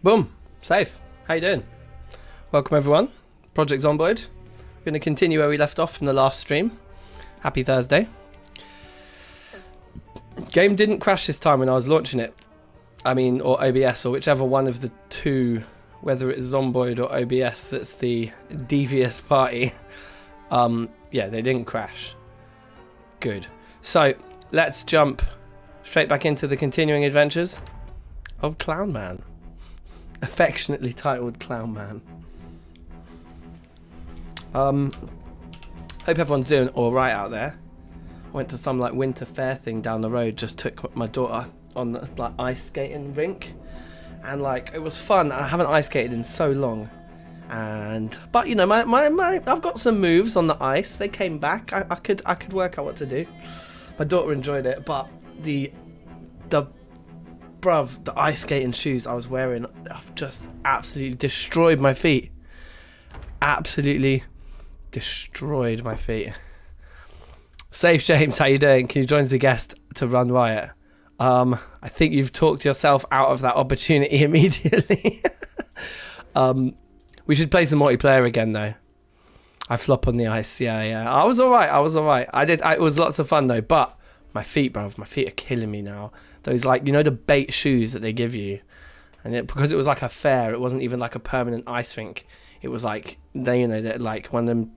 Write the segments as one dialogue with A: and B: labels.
A: Boom. Safe. How you doing? Welcome everyone. Project Zomboid. We're going to continue where we left off from the last stream. Happy Thursday. Game didn't crash this time when I was launching it. I mean, or OBS, or whichever one of the two, whether it's Zomboid or OBS that's the devious party. Yeah, they didn't crash. Good. So, let's jump straight back into the continuing adventures of Clown Man. Affectionately titled Clown Man. Hope everyone's doing alright out there. I went to some like winter fair thing down the road, just took my daughter on the like ice skating rink, and like it was fun. I haven't ice skated in so long, but you know my I've got some moves on the ice. They came back. I could work out what to do. My daughter enjoyed it, but the ice skating shoes I was wearing have just absolutely destroyed my feet. Absolutely destroyed my feet. Safe James, how you doing? Can you join as a guest to run riot? I think you've talked yourself out of that opportunity immediately. We should play some multiplayer again though. I flop on the ice. Yeah. I was alright. It was lots of fun though, but my feet, bruv, my feet are killing me now. Those like, you know, the bait shoes that they give you, and because it was like a fair, it wasn't even like a permanent ice rink. It was like they're like one of them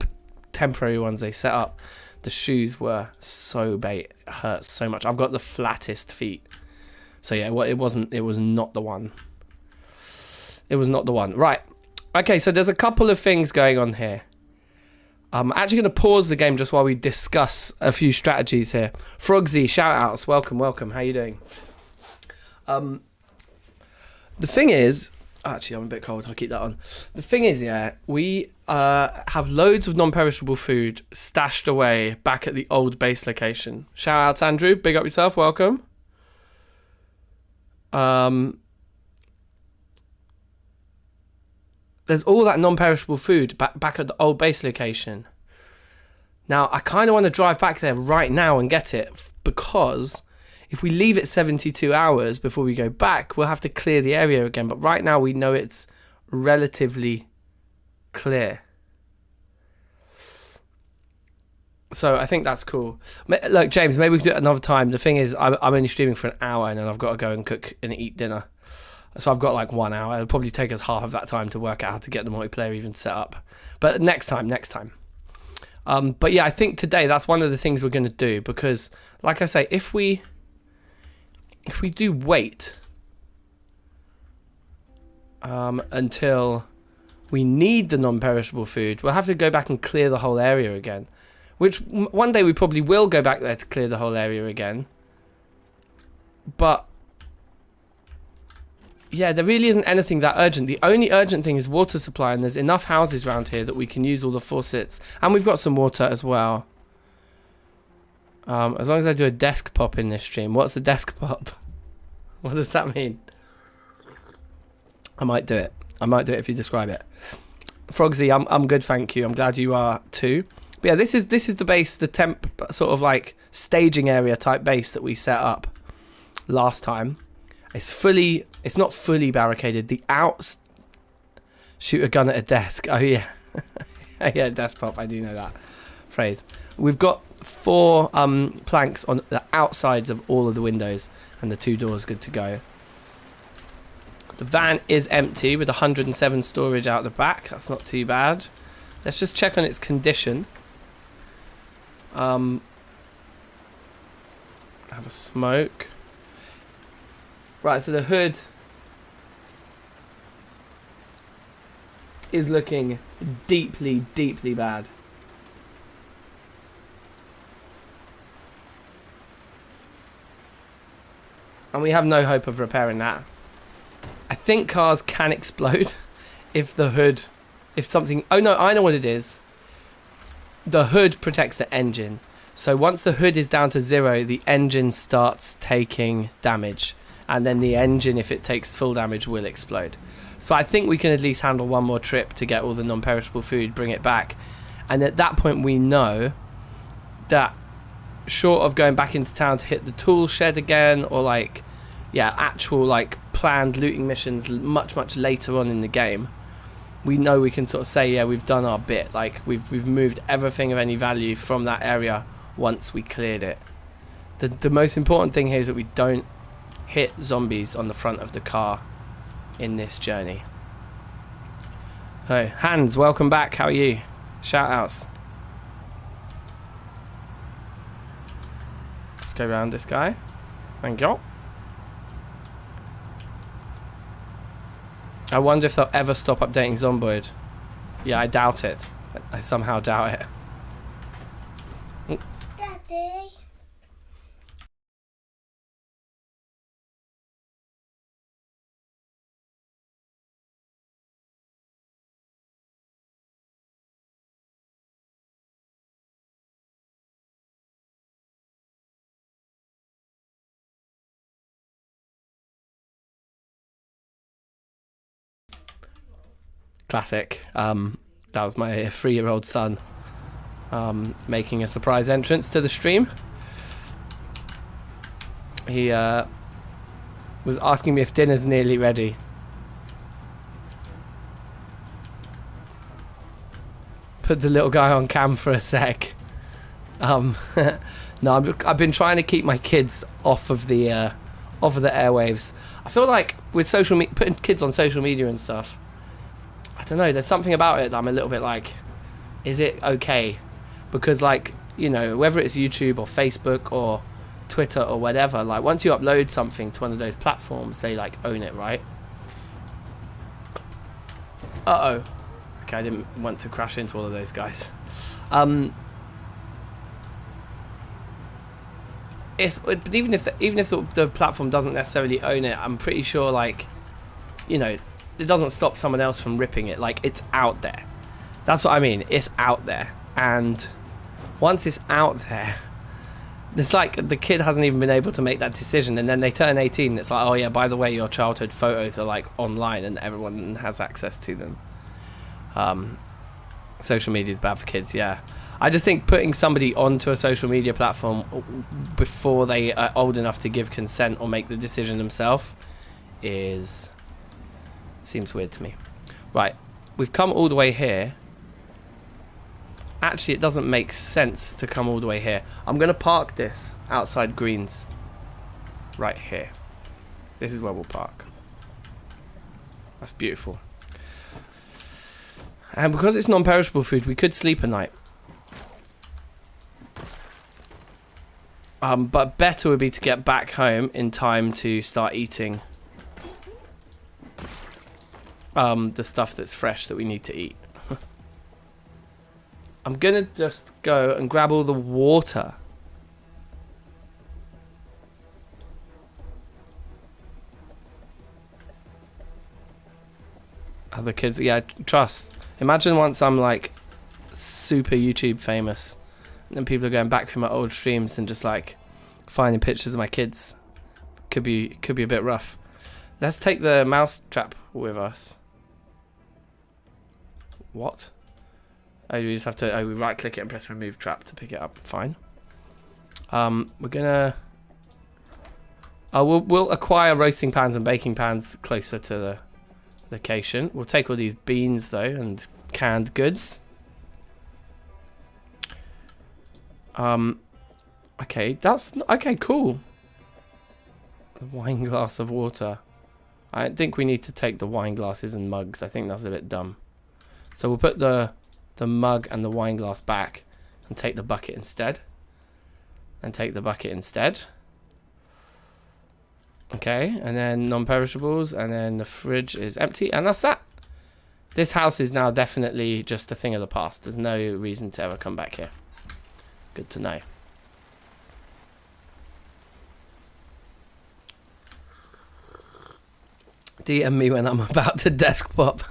A: temporary ones they set up. The shoes were so bait. It hurts so much. I've got the flattest feet. So yeah, it was not the one. It was not the one. Right. Okay, so there's a couple of things going on here. I'm actually going to pause the game just while we discuss a few strategies here. Frogsy, shout outs. Welcome. How you doing? The thing is, actually I'm a bit cold, I'll keep that on. The thing is, yeah, we have loads of non-perishable food stashed away back at the old base location. Shout outs, Andrew. Big up yourself. Welcome. There's all that non-perishable food back at the old base location. Now, I kind of want to drive back there right now and get it, because if we leave it 72 hours before we go back, we'll have to clear the area again. But right now, we know it's relatively clear. So I think that's cool. Look, James, maybe we can do it another time. The thing is, I'm only streaming for an hour, and then I've got to go and cook and eat dinner. So I've got like 1 hour. It'll probably take us half of that time to work out how to get the multiplayer even set up. But next time. But yeah, I think today that's one of the things we're going to do, because like I say, if we do wait until we need the non-perishable food, we'll have to go back and clear the whole area again. Which one day we probably will go back there to clear the whole area again. But yeah, there really isn't anything that urgent. The only urgent thing is water supply, and there's enough houses around here that we can use all the faucets. And we've got some water as well. As long as I do a desk pop in this stream. What's a desk pop? What does that mean? I might do it. If you describe it. Frogsy, I'm good, thank you. I'm glad you are too. But yeah, this is the base, the temp sort of like staging area type base that we set up last time. It's not fully barricaded. The outs shoot a gun at a desk. Oh yeah. Yeah, desk pop, I do know that phrase. We've got 4 planks on the outsides of all of the windows, and the 2 doors good to go. The van is empty with 107 storage out the back. That's not too bad. Let's just check on its condition. Have a smoke. Right, so the hood is looking deeply, deeply bad. And we have no hope of repairing that. I think cars can explode if something... Oh no, I know what it is. The hood protects the engine. So once the hood is down to 0, the engine starts taking damage. And then the engine, if it takes full damage, will explode. So I think we can at least handle one more trip to get all the non-perishable food, bring it back. And at that point, we know that short of going back into town to hit the tool shed again, or like, yeah, actual like planned looting missions much later on in the game, we know we can sort of say, yeah, we've done our bit. Like we've moved everything of any value from that area once we cleared it. The most important thing here is that we don't hit zombies on the front of the car in this journey. So, Hans, welcome back. How are you? Shout outs. Let's go around this guy. Thank you. I wonder if they'll ever stop updating Zomboid. Yeah, I doubt it. I somehow doubt it.
B: Daddy.
A: Classic. That was my 3-year-old son making a surprise entrance to the stream. He was asking me if dinner's nearly ready. Put the little guy on cam for a sec. No, I've been trying to keep my kids off of the airwaves. I feel like with social media, putting kids on social media and stuff, I don't know, there's something about it that I'm a little bit like, is it okay? Because, like, you know, whether it's YouTube or Facebook or Twitter or whatever, like, once you upload something to one of those platforms, they, like, own it, right? Uh-oh. Okay, I didn't want to crash into all of those guys. But even if the platform doesn't necessarily own it, I'm pretty sure, like, you know, it doesn't stop someone else from ripping it. Like, it's out there. That's what I mean. It's out there. And once it's out there, it's like the kid hasn't even been able to make that decision. And then they turn 18. And it's like, oh, yeah, by the way, your childhood photos are, like, online and everyone has access to them. Social media is bad for kids, yeah. I just think putting somebody onto a social media platform before they are old enough to give consent or make the decision themselves seems weird to me. Right, we've come all the way here. Actually, it doesn't make sense to come all the way here. I'm going to park this outside Greens. Right here. This is where we'll park. That's beautiful. And because it's non-perishable food, we could sleep a night. But better would be to get back home in time to start eating the stuff that's fresh that we need to eat. I'm gonna just go and grab all the water. Other kids, yeah, trust. Imagine once I'm like super YouTube famous and people are going back through my old streams and just like finding pictures of my kids. Could be a bit rough. Let's take the mouse trap with us. What? Oh, we just have to we right click it and press remove trap to pick it up. Fine. We're gonna we'll acquire roasting pans and baking pans closer to the location. We'll take all these beans though and canned goods. Okay, that's okay, cool. A wine glass of water. I don't think we need to take the wine glasses and mugs. I think that's a bit dumb. So we'll put the mug and the wine glass back and take the bucket instead. Okay, and then non-perishables, and then the fridge is empty, and that's that. This house is now definitely just a thing of the past. There's no reason to ever come back here. Good to know. DM me when I'm about to desk pop.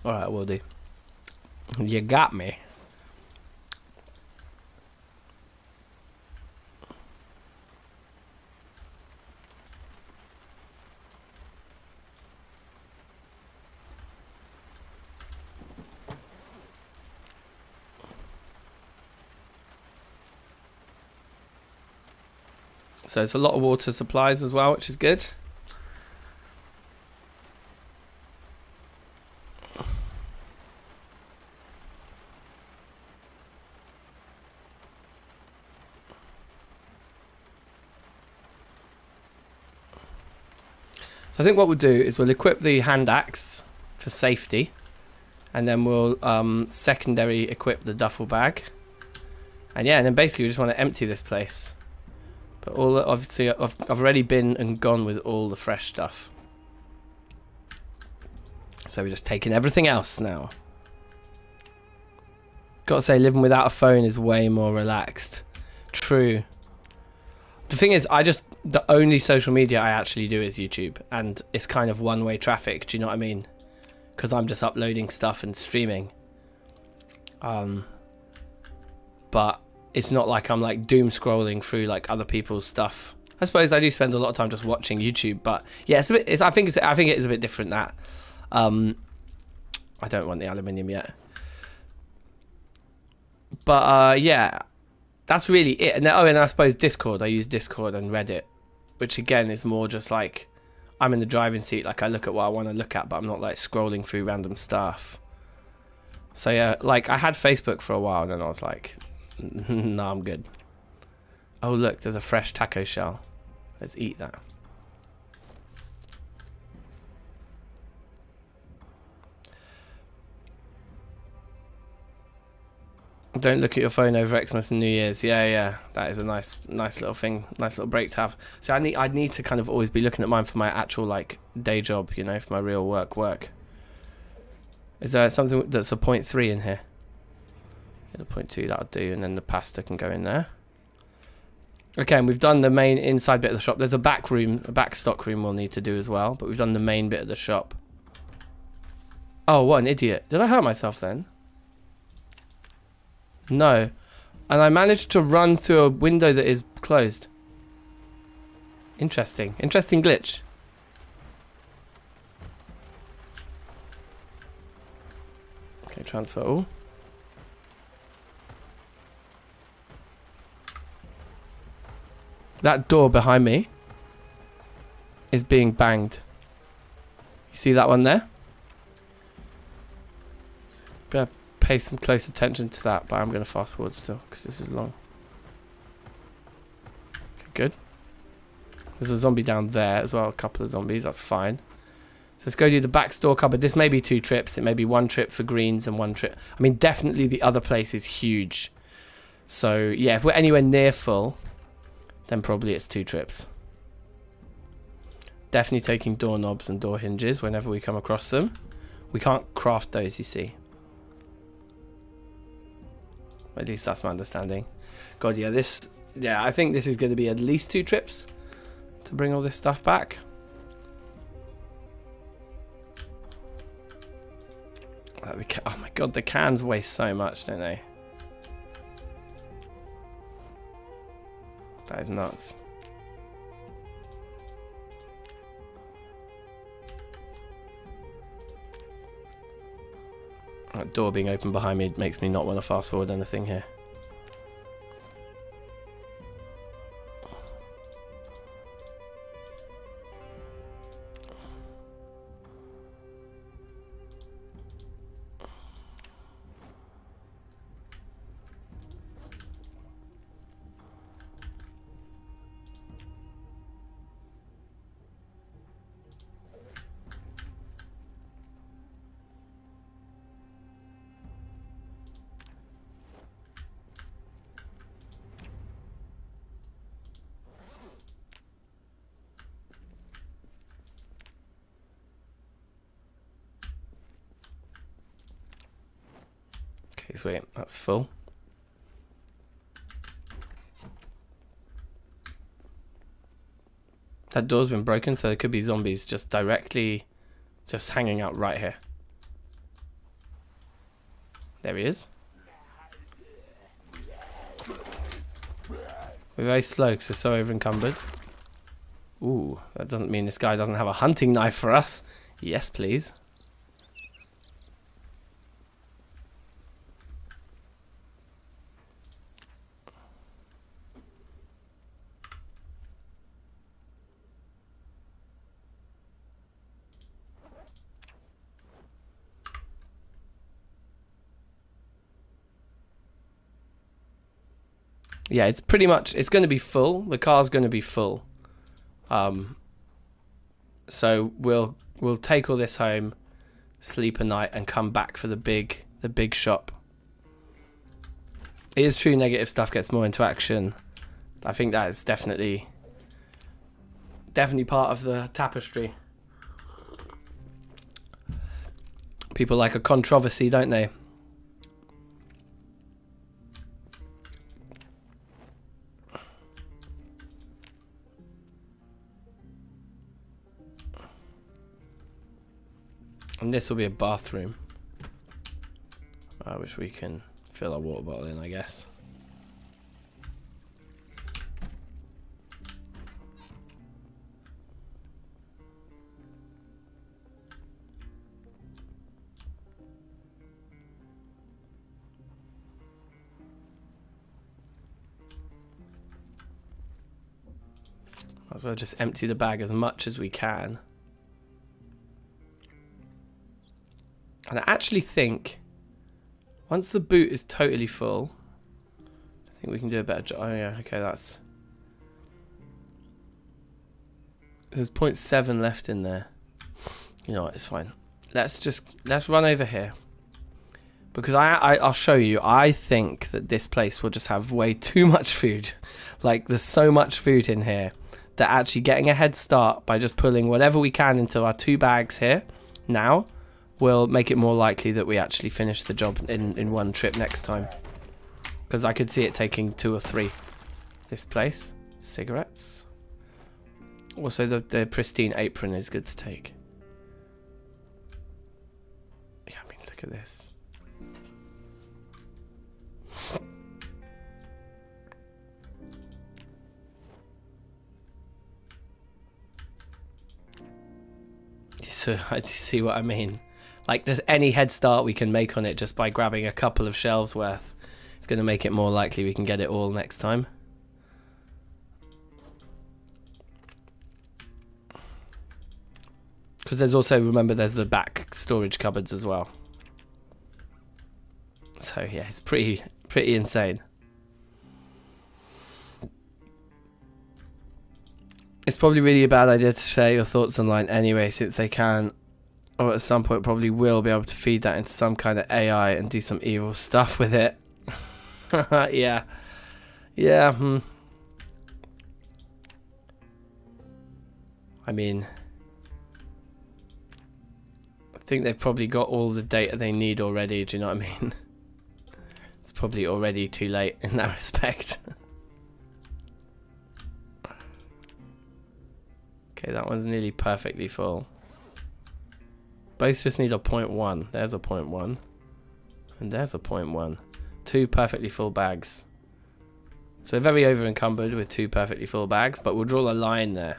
A: Alright, will do. You got me. So it's a lot of water supplies as well, which is good. So I think what we'll do is we'll equip the hand axe for safety, and then we'll secondary equip the duffel bag, and yeah, and then basically we just want to empty this place. But all obviously I've already been and gone with all the fresh stuff, so we're just taking everything else now. Gotta say, living without a phone is way more relaxed. True. The thing is, the only social media I actually do is YouTube, and it's kind of one-way traffic, do you know what I mean? Because I'm just uploading stuff and streaming. But it's not like I'm like doom scrolling through like other people's stuff. I suppose I do spend a lot of time just watching YouTube, but yeah, it's a bit. I think it is a bit different that. I don't want the aluminium yet. But yeah, that's really it. And I suppose Discord. I use Discord and Reddit, which again is more just like I'm in the driving seat. Like I look at what I want to look at, but I'm not like scrolling through random stuff. So yeah, like I had Facebook for a while, and then I was like, no, I'm good. Oh look, there's a fresh taco shell. Let's eat that. Don't look at your phone over Xmas and New Year's. Yeah, that is a nice little thing, nice little break to have. So I need to kind of always be looking at mine for my actual like day job, you know, for my real work. Is there something that's a 0.3 in here? Yeah, the 0.2 that'll do, and then the pasta can go in there. Okay, and we've done the main inside bit of the shop. There's a back room, a back stock room we'll need to do as well, but we've done the main bit of the shop. Oh, what an idiot! Did I hurt myself then? No, and I managed to run through a window that is closed. Interesting glitch. Okay, transfer all. That door behind me is being banged. You see that one there? Better pay some close attention to that, but I'm going to fast forward still because this is long. Okay, good. There's a zombie down there as well, a couple of zombies, that's fine. So let's go do the back store cupboard. This may be 2 trips. It may be 1 trip for greens and 1 trip. I mean, definitely the other place is huge. So yeah, if we're anywhere near full, then probably it's 2 trips. Definitely taking doorknobs and door hinges whenever we come across them. We can't craft those, you see. At least that's my understanding. God, yeah, I think this is going to be at least 2 trips to bring all this stuff back. Oh my god, the cans waste so much, don't they? That is nuts. That door being open behind me makes me not want to fast forward anything here. Okay, sweet, that's full. That door's been broken, so there could be zombies just directly just hanging out right here. There he is. We're very slow because we're so over encumbered. Ooh, that doesn't mean this guy doesn't have a hunting knife for us. Yes, please. yeah, it's pretty much, it's going to be full. The car's going to be full. So we'll take all this home, sleep a night, and come back for the big shop. It is true negative stuff gets more interaction. I think that is definitely part of the tapestry. People like a controversy, don't they? And this will be a bathroom, which we can fill our water bottle in, I guess. Might as well just empty the bag as much as we can. And I actually think once the boot is totally full, I think we can do a better job. Oh yeah, okay, that's... There's 0.7 left in there. You know what, it's fine. Let's run over here. Because I'll show you, I think that this place will just have way too much food. Like, there's so much food in here that actually getting a head start by just pulling whatever we can into our 2 bags here now will make it more likely that we actually finish the job in one trip next time. Because I could see it taking 2 or 3. This place. Cigarettes. Also, the pristine apron is good to take. Yeah, I mean, look at this. So, I see what I mean. Like, there's any head start we can make on it just by grabbing a couple of shelves worth. It's going to make it more likely we can get it all next time. Because there's also, remember, there's the back storage cupboards as well. So yeah, it's pretty insane. It's probably really a bad idea to share your thoughts online anyway, since they can, or at some point probably will, be able to feed that into some kind of AI and do some evil stuff with it. Yeah. Yeah. I mean, I think they've probably got all the data they need already, do you know what I mean? It's probably already too late in that respect. Okay, that one's nearly perfectly full. Both just need a 0.1. There's a 0.1. And there's a 0.1. 2 perfectly full bags. So very over encumbered with 2 perfectly full bags, but we'll draw a line there.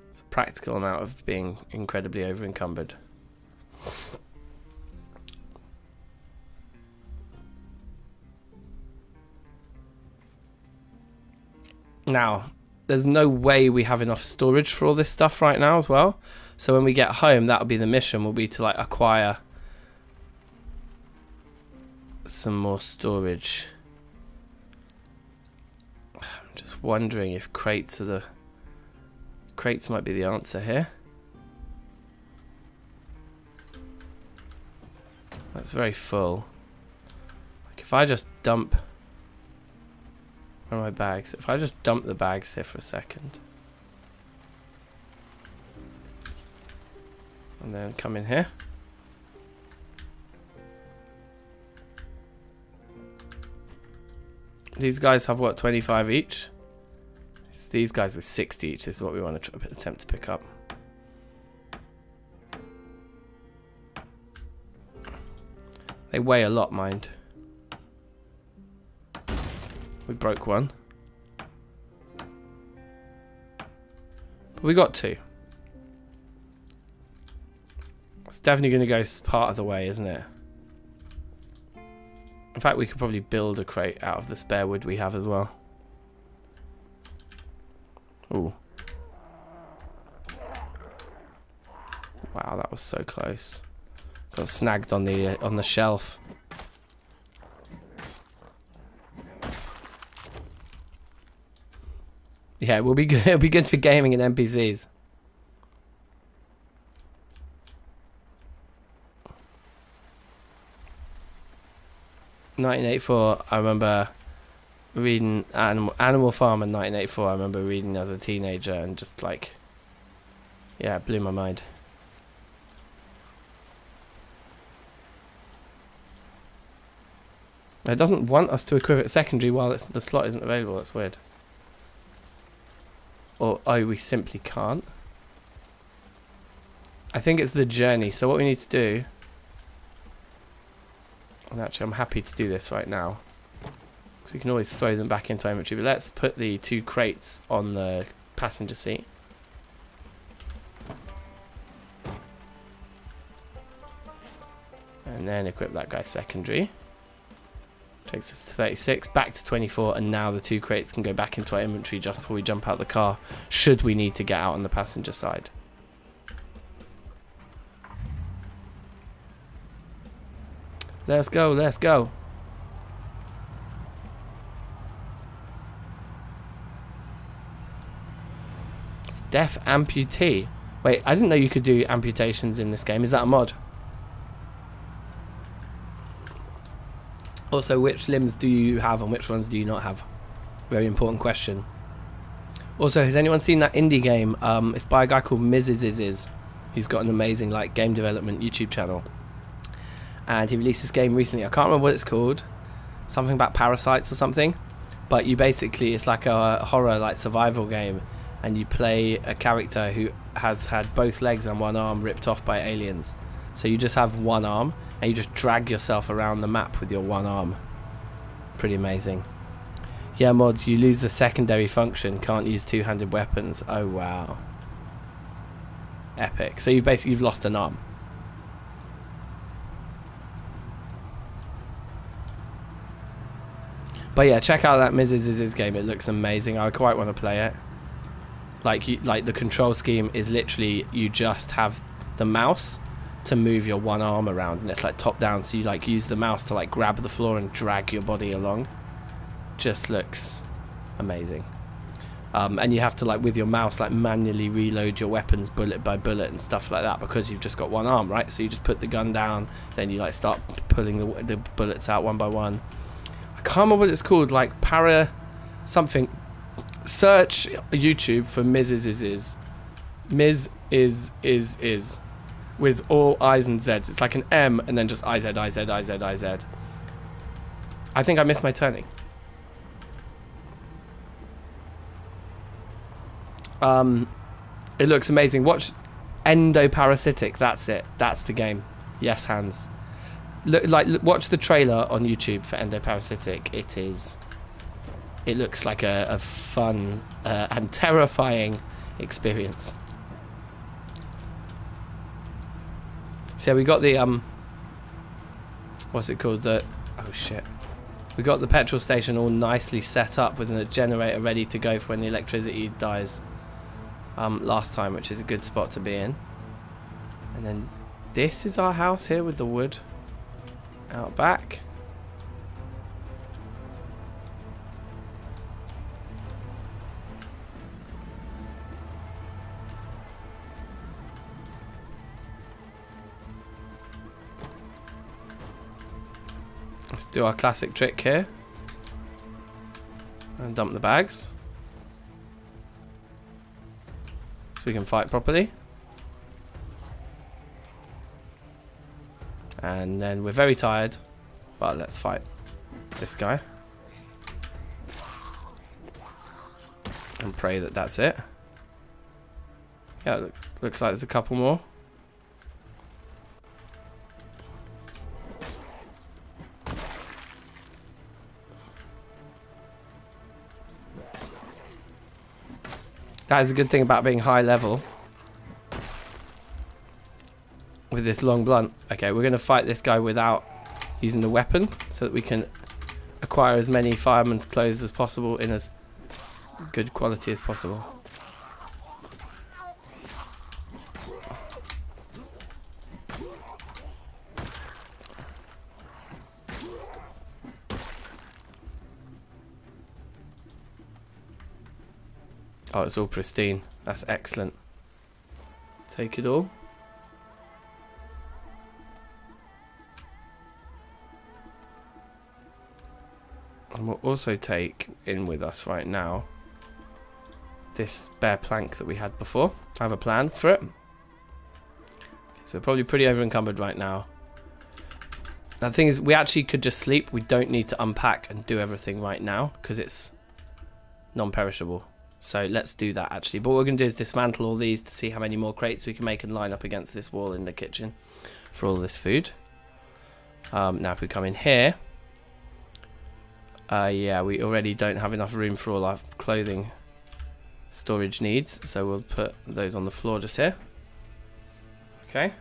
A: It's a practical amount of being incredibly over encumbered. Now, there's no way we have enough storage for all this stuff right now as well. So when we get home, that'll be the mission, will be to like acquire some more storage. I'm just wondering if crates might be the answer here. That's very full. Like if I just dump... Where are my bags? If I just dump the bags here for a second. And then come in here. These guys have what, 25 each? It's these guys with 60 each. This is what we want to attempt to pick up. They weigh a lot, mind. We broke one. But we got 2. It's definitely going to go part of the way, isn't it? In fact, we could probably build a crate out of the spare wood we have as well. Ooh. Wow, that was so close. Got snagged on the shelf. Yeah, it will be good. It'll be good for gaming and NPCs. (1984). I remember reading Animal Farm in 1984. I remember reading as a teenager and just like, yeah, it blew my mind. It doesn't want us to equip it secondary while the slot isn't available. That's weird. Or, oh, we simply can't. I think it's the journey. So what we need to do... And actually, I'm happy to do this right now. So you can always throw them back into inventory. But let's put the 2 crates on the passenger seat. And then equip that guy secondary. Takes us to 36, back to 24, and now the 2 crates can go back into our inventory just before we jump out the car, should we need to get out on the passenger side. Let's go, let's go. Deaf amputee. Wait, I didn't know you could do amputations in this game. Is that a mod? Also, which limbs do you have and which ones do you not have? Very important question. Also, has anyone seen that indie game? It's by a guy called Mrs. who's got an amazing like game development YouTube channel. And he released this game recently. I can't remember what it's called. Something about parasites or something. But you basically, it's like a horror like survival game. And you play a character who has had both legs and one arm ripped off by aliens. So you just have one arm and you just drag yourself around the map with your one arm. Pretty amazing. Yeah, mods, you lose the secondary function. Can't use two-handed weapons. Oh, wow. Epic. So you've lost an arm. But yeah, check out that Mrs. game. It looks amazing. I quite want to play it. Like the control scheme is literally you just have the mouse to move your one arm around, and it's like top down, so you like use the mouse to like grab the floor and drag your body along. Just looks amazing. And you have to like with your mouse like manually reload your weapons bullet by bullet and stuff like that, because you've just got one arm, right? So you just put the gun down, then you like start pulling the bullets out one by one. I can't remember what it's called, like para something. Search YouTube for Ms. is with all I's and Z's. It's like an M and then just IZ. I think I missed my turning. It looks amazing. Watch Endoparasitic. That's it. That's the game. Yes, hands. Watch the trailer on YouTube for Endoparasitic. It looks like a fun and terrifying experience. So we got the what's it called? Oh shit. We got the petrol station all nicely set up with a generator ready to go for when the electricity dies. Last time, which is a good spot to be in. And then this is our house here with the wood out back. Let's do our classic trick here and dump the bags so we can fight properly. And then we're very tired, but let's fight this guy and pray that that's it. Yeah, it looks like there's a couple more. That is a good thing about being high level with this long blunt. Okay, we're going to fight this guy without using the weapon so that we can acquire as many fireman's clothes as possible in as good quality as possible. Oh, it's all pristine. That's excellent. Take it all. And we'll also take in with us right now this spare plank that we had before. I have a plan for it. So we're probably pretty over encumbered right now. Now the thing is, we actually could just sleep. We don't need to unpack and do everything right now because it's non-perishable. So let's do that actually. But what we're going to do is dismantle all these to see how many more crates we can make and line up against this wall in the kitchen for all this food. Now if we come in here, yeah, we already don't have enough room for all our clothing storage needs, so we'll put those on the floor just here. Okay.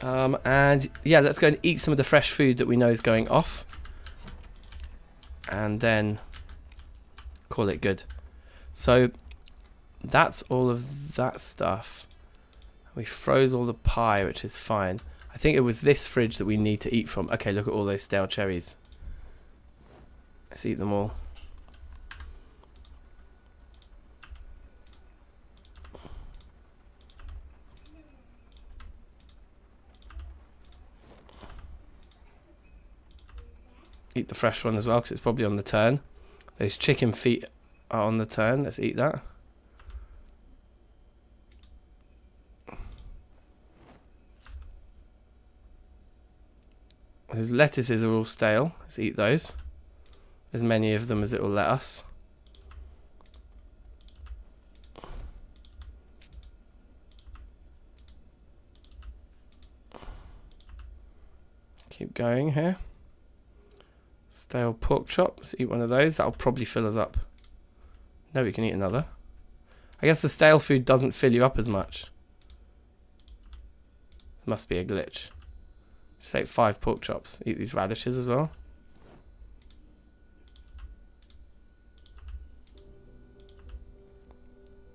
A: And yeah, let's go and eat some of the fresh food that we know is going off, and then call it good. So that's all of that stuff. We froze all the pie, which is fine. I think it was this fridge that we need to eat from. Okay, look at all those stale cherries. Let's eat them all. Eat the fresh one as well because it's probably on the turn. Those chicken feet are on the turn. Let's eat that. Those lettuces are all stale. Let's eat those. As many of them as it will let us. Keep going here. Stale pork chop. Let's eat one of those. That'll probably fill us up. No, we can eat another. I guess the stale food doesn't fill you up as much. Must be a glitch. Just ate 5 pork chops. Eat these radishes as well.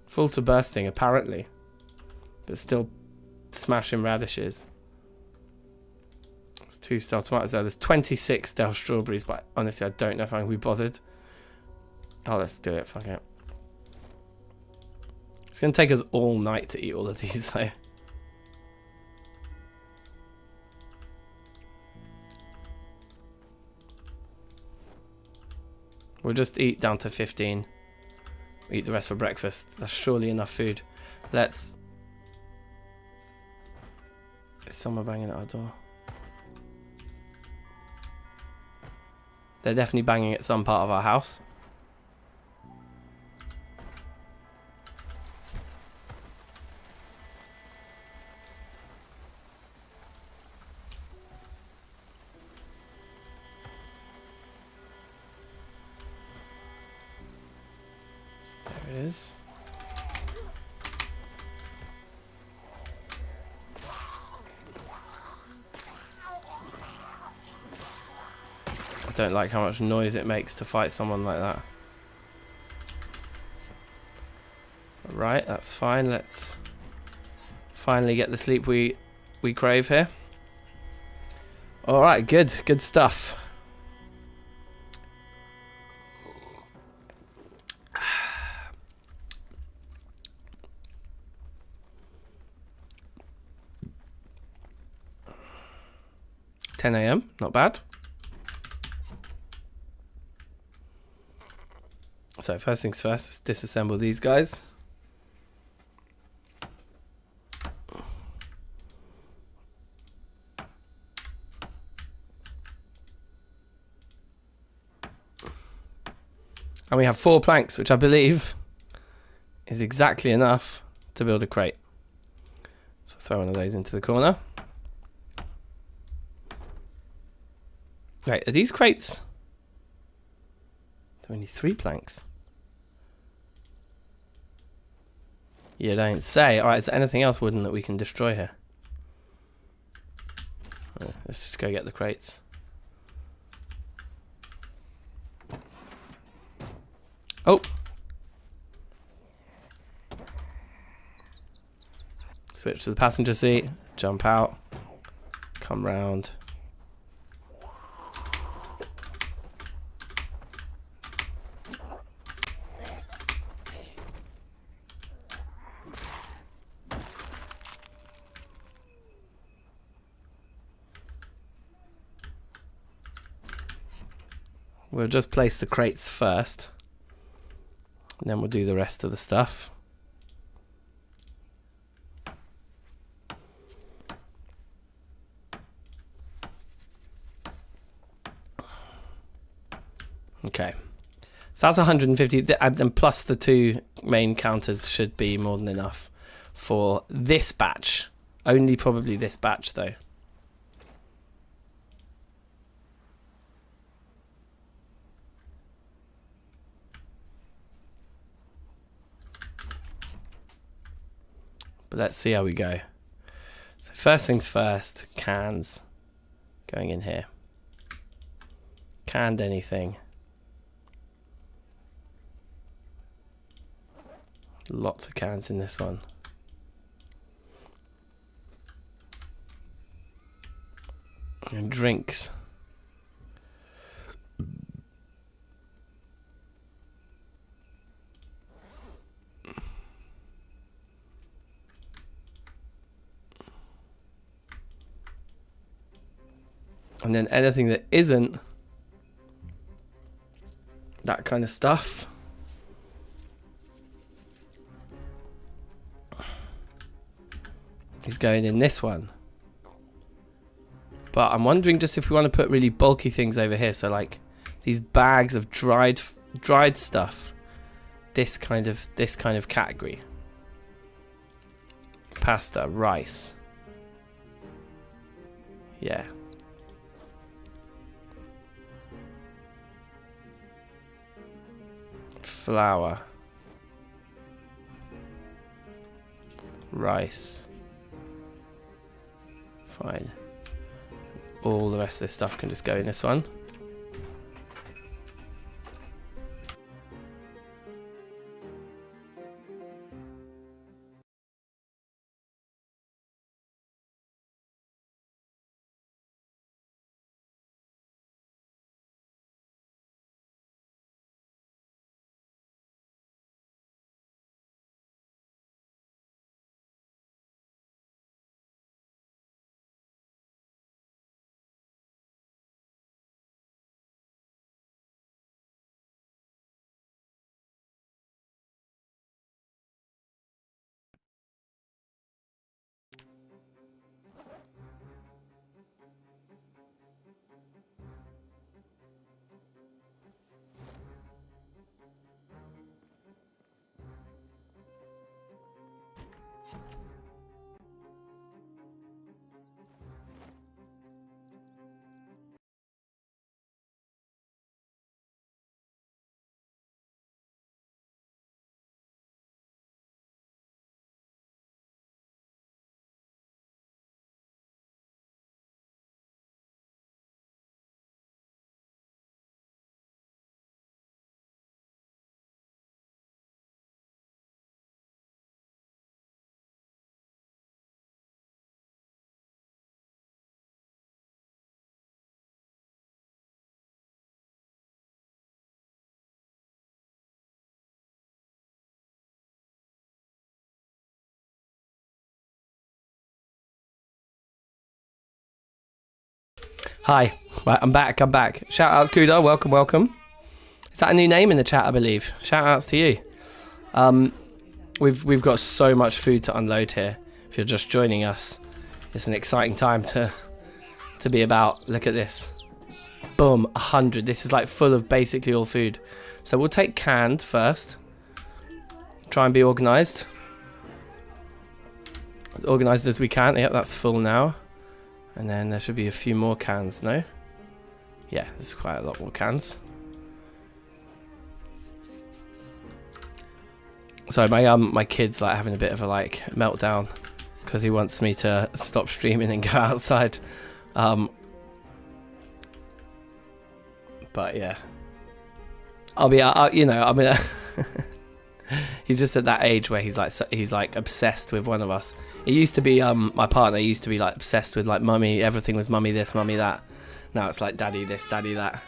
A: Full to bursting, apparently. But still smashing radishes. There's 2 stale tomatoes there. There's 26 stale strawberries, but honestly, I don't know if I'm going to be bothered. Oh, let's do it. Fuck it. It's going to take us all night to eat all of these, though. We'll just eat down to 15. Eat the rest for breakfast. That's surely enough food. Let's... Is someone banging at our door? They're definitely banging at some part of our house. There it is. I don't like how much noise it makes to fight someone like that. Right, that's fine. Let's finally get the sleep we crave here. Alright, good stuff. $10 AM, not bad. So first things first, let's disassemble these guys. And we have 4 planks, which I believe is exactly enough to build a crate. So throw one of those into the corner. Right, are these crates? There are only 3 planks. You don't say. Alright, is there anything else wooden that we can destroy here? Let's just go get the crates. Oh! Switch to the passenger seat, jump out, come round. We'll just place the crates first, and then we'll do the rest of the stuff. Okay, so that's 150, and plus the 2 main counters should be more than enough for this batch. Only probably this batch though. But let's see how we go. So first things first, cans going in here. Canned anything. Lots of cans in this one. And drinks. And then anything that isn't that kind of stuff is going in this one. But I'm wondering just if we want to put really bulky things over here, so like these bags of dried stuff, this kind of category. Pasta, rice. Yeah. Flour. Rice. Fine. All the rest of this stuff can just go in this one. Hi, right, I'm back. Shout outs, Kuda, welcome. Is that a new name in the chat, I believe? Shout outs to you. We've got so much food to unload here. If you're just joining us, it's an exciting time to be about. Look at this. Boom, 100. This is like full of basically all food. So we'll take canned first. Try and be organised. As organised as we can. Yep, that's full now. And then there should be a few more cans, no? Yeah, there's quite a lot more cans. So my kid's like having a bit of a like meltdown because he wants me to stop streaming and go outside. But yeah, I'll be you know, I mean he's just at that age where he's like obsessed with one of us. It used to be my partner used to be like obsessed with like mummy. Everything was mummy this, mummy that. Now it's like daddy this, daddy that.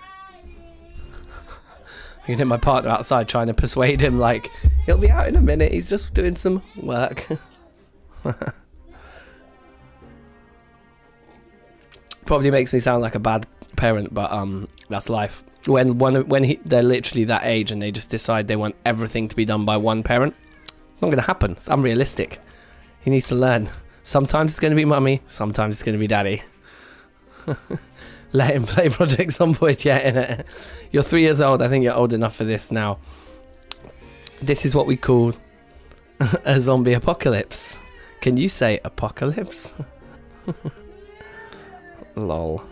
A: I can hear my partner outside trying to persuade him like he'll be out in a minute. He's just doing some work. Probably makes me sound like a bad parent, but that's life. When they're literally that age and they just decide they want everything to be done by one parent. It's not going to happen. It's unrealistic. He needs to learn. Sometimes it's going to be mummy. Sometimes it's going to be daddy. Let him play Project Zomboid, yeah, innit? You're 3 years old. I think you're old enough for this now. This is what we call a zombie apocalypse. Can you say apocalypse? Lol.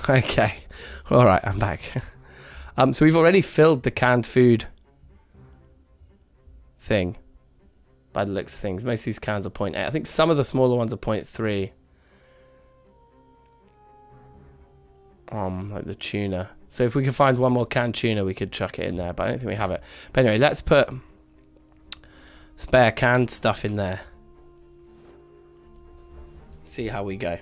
A: Okay, all right, I'm back. So we've already filled the canned food thing by the looks of things. Most of these cans are 0.8. I think some of the smaller ones are 0.3. Like the tuna. So if we could find one more canned tuna, we could chuck it in there, but I don't think we have it. But anyway, let's put spare canned stuff in there. See how we go.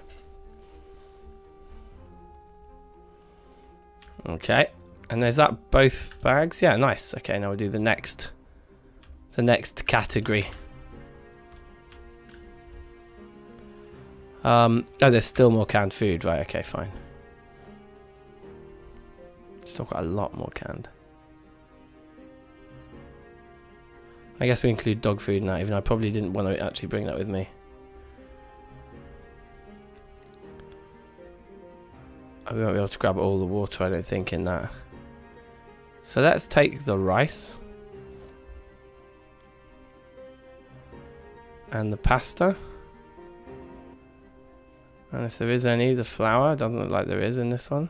A: Okay, and there's that both bags. Yeah, nice. Okay, now we'll do the next category. Oh, there's still more canned food, right? Okay, fine. Still got a lot more canned. I guess we include dog food in that, even though I probably didn't want to actually bring that with me. We won't be able to grab all the water, I don't think, in that. So let's take the rice. And the pasta. And if there is any, the flour. Doesn't look like there is in this one.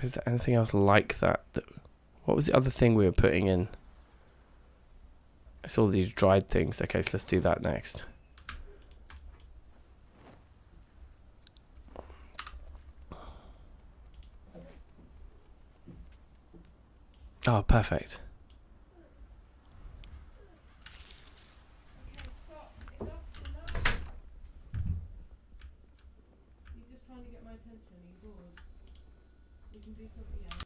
A: Is there anything else like that? What was the other thing we were putting in? It's all these dried things. Okay, so let's do that next. Oh, perfect. You're just trying to get my attention. You're bored. You can do something else.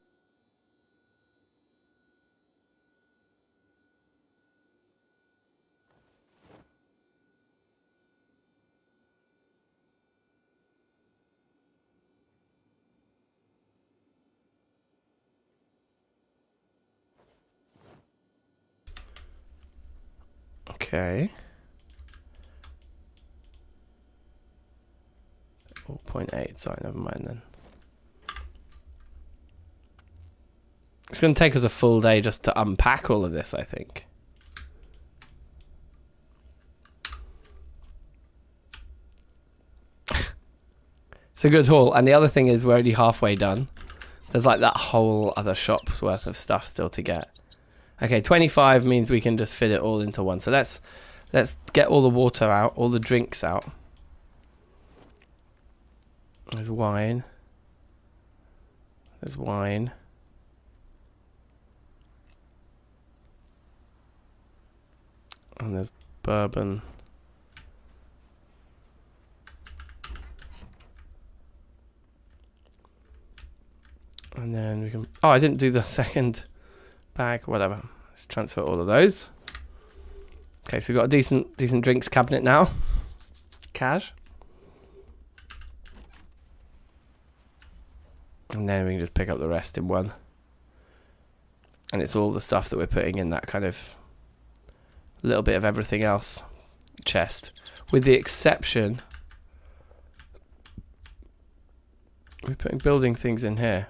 A: Okay. 0.8, sorry, never mind then. It's going to take us a full day just to unpack all of this, I think. It's a good haul. And the other thing is we're already halfway done. There's like that whole other shop's worth of stuff still to get. Okay, 25 means we can just fit it all into one. So let's get all the water out, all the drinks out. There's wine. There's wine. And there's bourbon. And then we can... Oh, I didn't do the second bag. Whatever. Let's transfer all of those. Okay, so we've got a decent drinks cabinet now. Cash. And then we can just pick up the rest in one. And it's all the stuff that we're putting in that kind of little bit of everything else chest. With the exception... We're putting building things in here.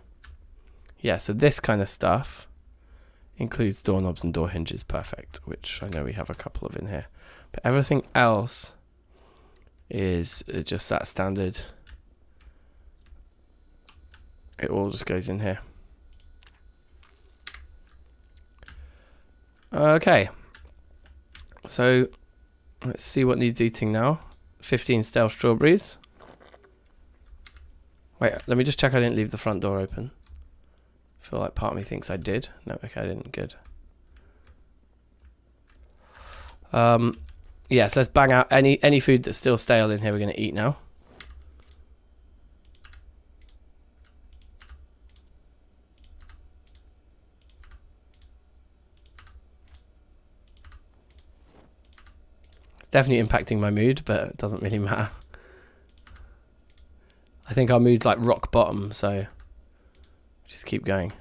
A: Yeah, so this kind of stuff includes doorknobs and door hinges, perfect, which I know we have a couple of in here. But everything else is just that standard it all just goes in here. Okay. So let's see what needs eating now. 15 stale strawberries. Wait, let me just check I didn't leave the front door open. I feel like part of me thinks I did. No, okay, I didn't. Good. Yes, let's bang out any food that's still stale in here. We're going to eat now. It's definitely impacting my mood, but it doesn't really matter. I think our mood's like rock bottom, so just keep going.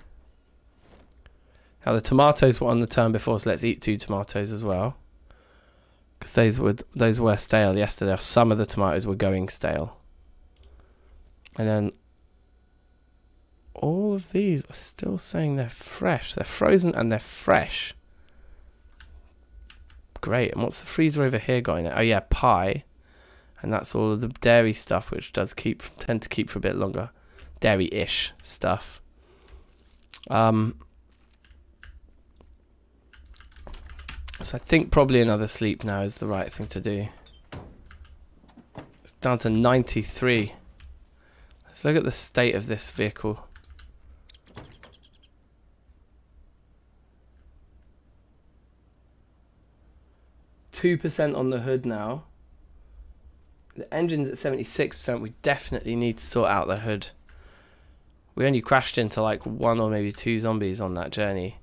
A: Now the tomatoes were on the turn before, so let's eat 2 tomatoes as well. Because those were stale yesterday. Some of the tomatoes were going stale. And then all of these are still saying they're fresh. They're frozen and they're fresh. Great. And what's the freezer over here got in it? Oh yeah, pie. And that's all of the dairy stuff, which does tend to keep for a bit longer. Dairy-ish stuff. So I think probably another sleep now is the right thing to do. It's down to 93. Let's look at the state of this vehicle. %, on the hood now. The engine's at 76%. We definitely need to sort out the hood. We only crashed into like 1 or maybe 2 zombies on that journey.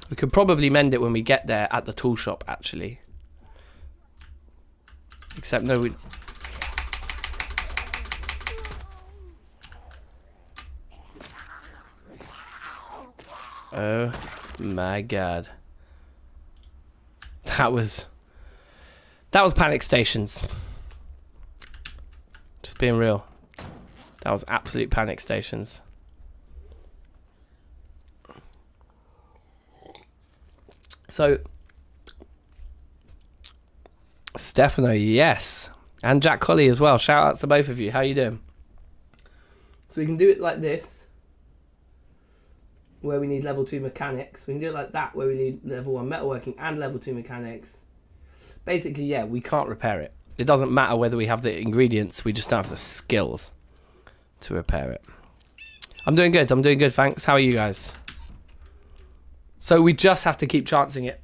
A: We could probably mend it when we get there at the tool shop, actually. Except no, we... Oh my god. That was panic stations. Just being real. That was absolute panic stations. So, Stefano, yes. And Jack Colley as well. Shout outs to both of you. How you doing? So we can do it like this, where we need level 2 mechanics. We can do it like that, where we need level 1 metalworking and level 2 mechanics. Basically, yeah, we can't repair it. It doesn't matter whether we have the ingredients, we just don't have the skills to repair it. I'm doing good, thanks. How are you guys? So we just have to keep chancing it,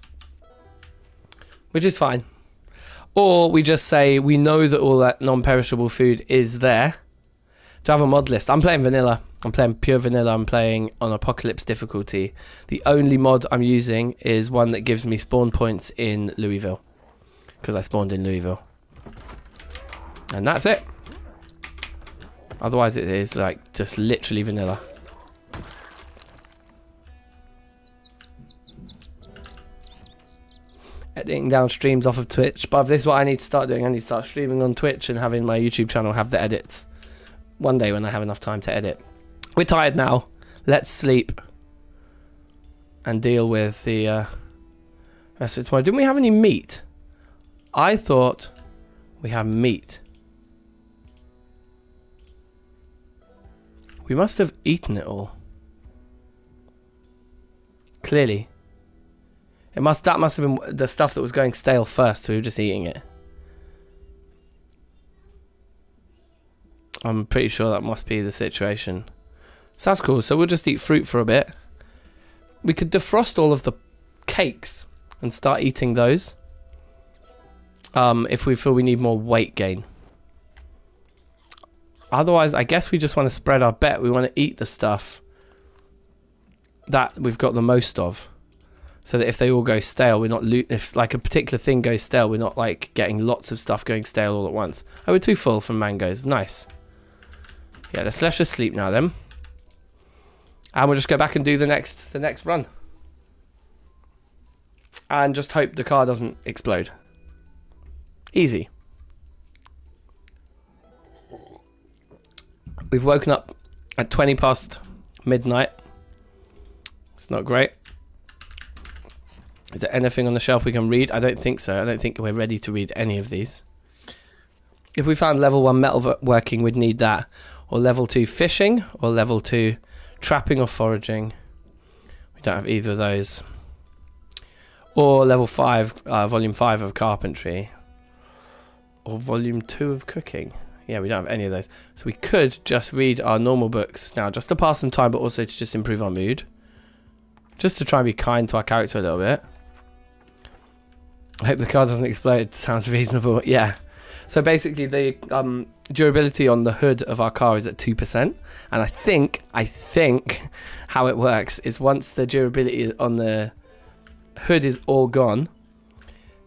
A: which is fine. Or we just say we know that all that non-perishable food is there to have a mod list. I'm playing vanilla. I'm playing pure vanilla. I'm playing on Apocalypse difficulty. The only mod I'm using is one that gives me spawn points in Louisville, because I spawned in Louisville. And that's it. Otherwise it is like just literally vanilla. Editing down streams off of Twitch, but this is what I need to start doing. I need to start streaming on Twitch and having my YouTube channel have the edits one day when I have enough time to edit. We're tired now. Let's sleep and deal with the rest of tomorrow. Didn't we have any meat? I thought we had meat. We must have eaten it all. Clearly. That must have been the stuff that was going stale first, so we were just eating it. I'm pretty sure that must be the situation. Sounds cool. So we'll just eat fruit for a bit. We could defrost all of the cakes and start eating those. If we feel we need more weight gain. Otherwise, I guess we just want to spread our bet. We want to eat the stuff that we've got the most of. So that if they all go stale, we're not if like a particular thing goes stale, we're not like getting lots of stuff going stale all at once. Oh, we're too full from mangoes. Nice. Yeah, let's just sleep now then. And we'll just go back and do the next run. And just hope the car doesn't explode. Easy. We've woken up at 20 past midnight. It's not great. Is there anything on the shelf we can read? I don't think so. I don't think we're ready to read any of these. If we found level 1 metalworking, we'd need that. Or level 2 fishing, or level 2 trapping or foraging. We don't have either of those. Or level 5, volume 5 of carpentry. Or volume 2 of cooking. Yeah, we don't have any of those. So we could just read our normal books now, just to pass some time, but also to just improve our mood. Just to try and be kind to our character a little bit. I hope the car doesn't explode. Sounds reasonable. Yeah. So basically the durability on the hood of our car is at 2%. And I think how it works is once the durability on the hood is all gone,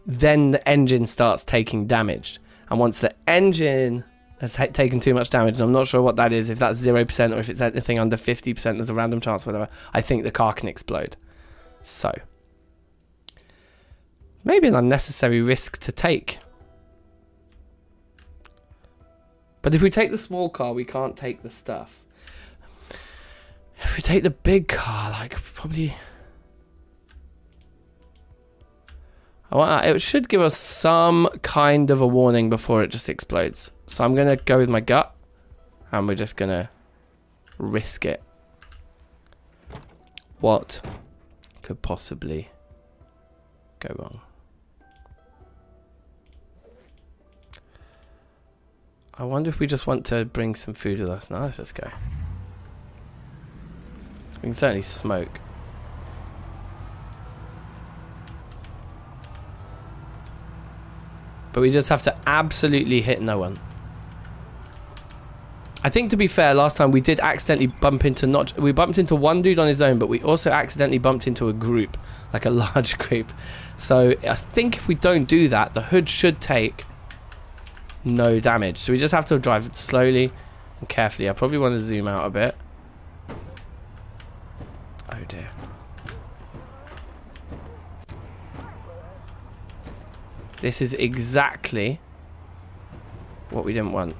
A: then the engine starts taking damage. And once the engine has taken too much damage, and I'm not sure what that is, if that's 0% or if it's anything under 50%, there's a random chance or whatever, I think the car can explode. So, maybe an unnecessary risk to take. But if we take the small car, we can't take the stuff. If we take the big car, like, probably... it should give us some kind of a warning before it just explodes. So I'm going to go with my gut. And we're just going to risk it. What could possibly go wrong? I wonder if we just want to bring some food with us. No, let's just go. We can certainly smoke. But we just have to absolutely hit no one. I think, to be fair, last time we did accidentally bump into we bumped into one dude on his own, but we also accidentally bumped into a group, like a large group. So I think if we don't do that, the hood should take no damage. So we just have to drive slowly and carefully. I probably want to zoom out a bit. Oh dear. This is exactly what we didn't want.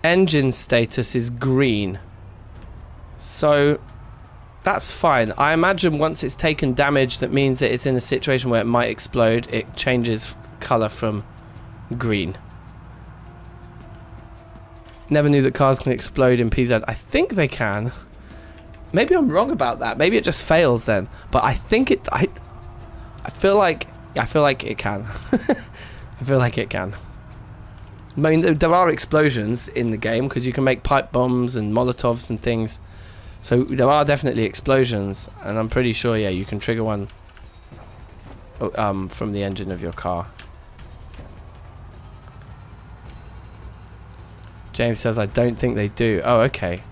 A: Engine status is green. So that's fine. I imagine once it's taken damage, that means that it's in a situation where it might explode. It changes color from green. Never knew that cars can explode in PZ. I think they can. Maybe I'm wrong about that. Maybe it just fails then. But I think it... I feel like it can. I feel like it can. I mean, there are explosions in the game because you can make pipe bombs and Molotovs and things. So there are definitely explosions, and I'm pretty sure, yeah, you can trigger one from the engine of your car. James says, I don't think they do. Oh, okay.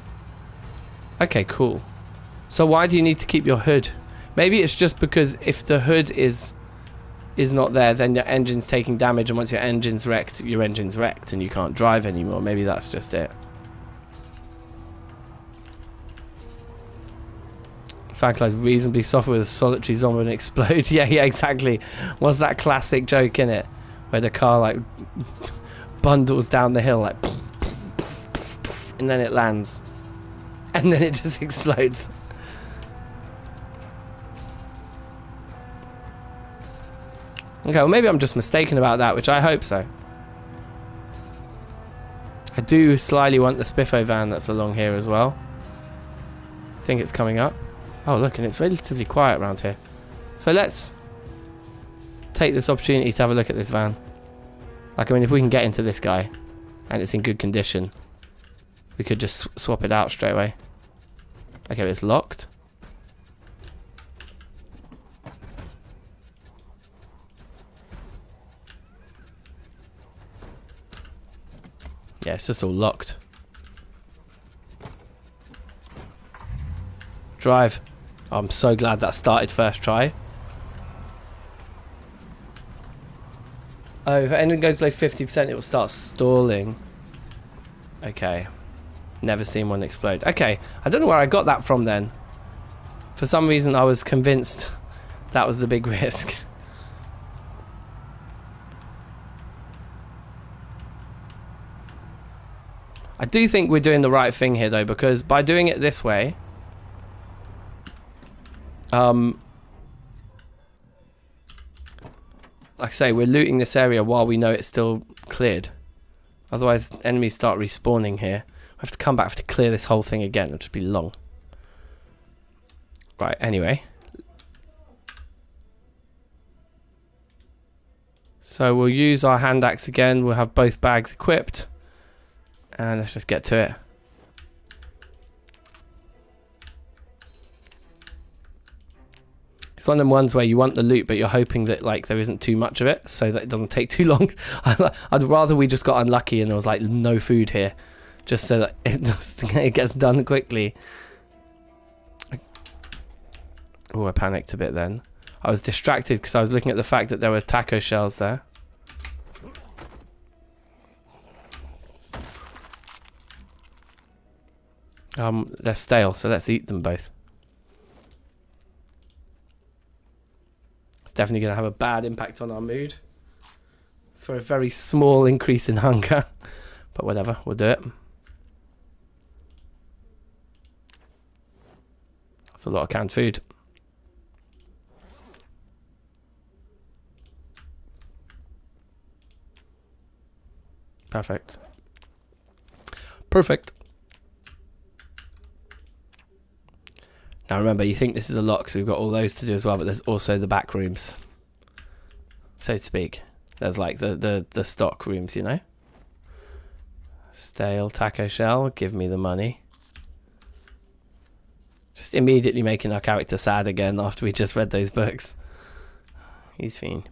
A: Okay, cool. So why do you need to keep your hood? Maybe it's just because if the hood is not there, then your engine's taking damage, and once your engine's wrecked and you can't drive anymore. Maybe that's just it. Fanclad reasonably soft with a solitary zombie and explode. Yeah, exactly. What's that classic joke in it? Where the car like bundles down the hill like and then it lands. And then it just explodes. Okay, well maybe I'm just mistaken about that, which I hope so. I do slyly want the Spiffo van that's along here as well. I think it's coming up. Oh look, and it's relatively quiet around here. So let's take this opportunity to have a look at this van. Like, I mean, if we can get into this guy and it's in good condition, we could just swap it out straight away. Okay, it's locked. Yeah, it's just all locked. Drive. Oh, I'm so glad that started first try. Oh, if anyone goes below 50%, it will start stalling. Okay. Never seen one explode. Okay, I don't know where I got that from then. For some reason, I was convinced that was the big risk. I do think we're doing the right thing here, though, because by doing it this way, like I say, we're looting this area while we know it's still cleared. Otherwise, enemies start respawning here. I have to come back to clear this whole thing again. It'll just be long. Right, anyway. So we'll use our hand axe again. We'll have both bags equipped. And let's just get to it. It's one of them ones where you want the loot, but you're hoping that like there isn't too much of it, so that it doesn't take too long. I'd rather we just got unlucky and there was like no food here, just so that it gets done quickly. Oh, I panicked a bit then. I was distracted because I was looking at the fact that there were taco shells there. They're stale, so let's eat them both. It's definitely going to have a bad impact on our mood for a very small increase in hunger. But whatever, we'll do it. That's a lot of canned food. Perfect. Perfect. Now remember, you think this is a lot because we've got all those to do as well, but there's also the back rooms, so to speak. There's like the stock rooms, you know. Stale taco shell, give me the money. Just immediately making our character sad again after we just read those books. He's fiend.